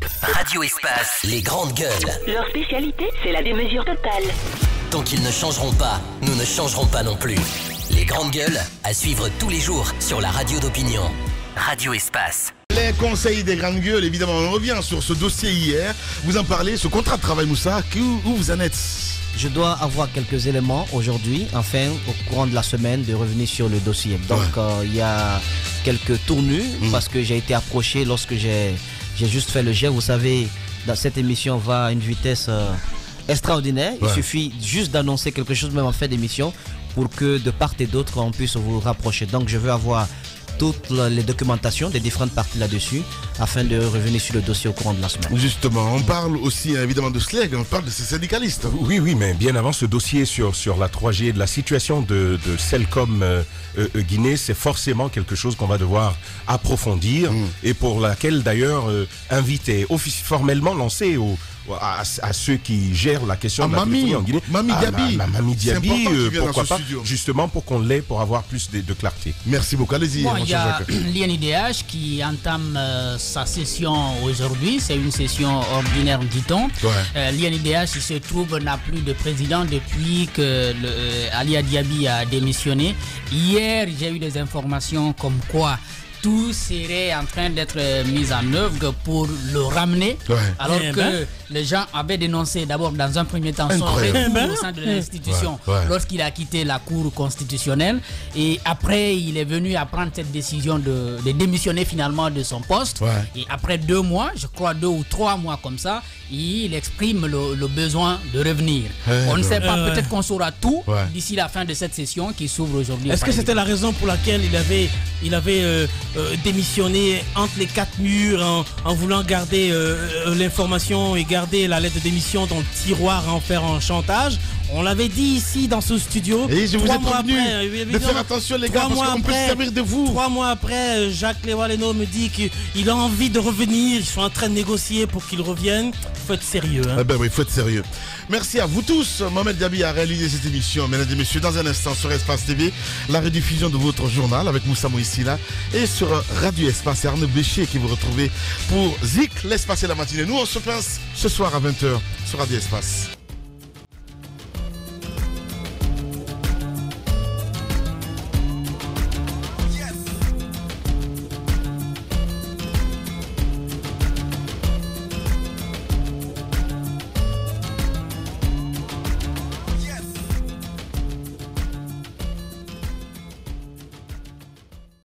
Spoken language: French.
Radio Espace, les grandes gueules. Leur spécialité, c'est la démesure totale. Tant qu'ils ne changeront pas, nous ne changerons pas non plus. Les grandes gueules, à suivre tous les jours sur la radio d'opinion. Radio Espace. Les conseils des grandes gueules, évidemment, on revient sur ce dossier hier. Vous en parlez, ce contrat de travail, Moussa, où vous en êtes? Je dois avoir quelques éléments aujourd'hui, enfin, au courant de la semaine, de revenir sur le dossier. Donc, il y a quelques tournures, parce que j'ai été approché lorsque j'ai juste fait le jet. Vous savez, dans cette émission, va à une vitesse extraordinaire. Il suffit juste d'annoncer quelque chose, même en fin d'émission, pour que de part et d'autre, on puisse vous rapprocher. Donc, je veux avoir toutes les documentations des différentes parties là-dessus afin de revenir sur le dossier au courant de la semaine. Justement, on parle aussi évidemment de SLEG, on parle de ces syndicalistes. Oui, mais bien avant ce dossier sur la 3G, de la situation de Celcom Guinée, c'est forcément quelque chose qu'on va devoir approfondir et pour laquelle d'ailleurs inviter formellement lancé à ceux qui gèrent la question de la téléphonie en Guinée. Mamie Diaby, pourquoi pas, justement pour qu'on l'ait, pour avoir plus de clarté. Merci beaucoup, allez-y. Bon, il y a l'INIDH qui entame sa session aujourd'hui, c'est une session ordinaire, dit-on. L'INIDH, il se trouve, n'a plus de président depuis que Ali Diaby a démissionné. Hier, j'ai eu des informations comme quoi tout serait en train d'être mis en œuvre pour le ramener, alors que les gens avaient dénoncé d'abord dans un premier temps son retour au sein de l'institution lorsqu'il a quitté la Cour constitutionnelle, et après il est venu à prendre cette décision de démissionner finalement de son poste, et après 2 mois, je crois 2 ou 3 mois comme ça, il exprime le besoin de revenir. On ne sait pas, peut-être qu'on saura tout d'ici la fin de cette session qui s'ouvre aujourd'hui. Est-ce que c'était la raison pour laquelle il avait démissionné entre les 4 murs en voulant garder l'information et garder la lettre de démission dans le tiroir, en faire un chantage? On l'avait dit ici dans ce studio. Et je vous ai prévenu de faire attention les gars, parce qu'on peut se servir de vous. 3 mois après, Jacques Lévaleno me dit qu'il a envie de revenir. Ils sont en train de négocier pour qu'il revienne. Il faut être sérieux. Oui, il faut être sérieux. Merci à vous tous. Mohamed Diaby a réalisé cette émission. Mesdames et messieurs, dans un instant sur Espace TV, la rediffusion de votre journal avec Moussa Moïsila. Et sur Radio Espace, c'est Arnaud Béchier qui vous retrouvez pour Zik, l'espace et la matinée. Nous, on se pince ce soir à 20h sur Radio Espace.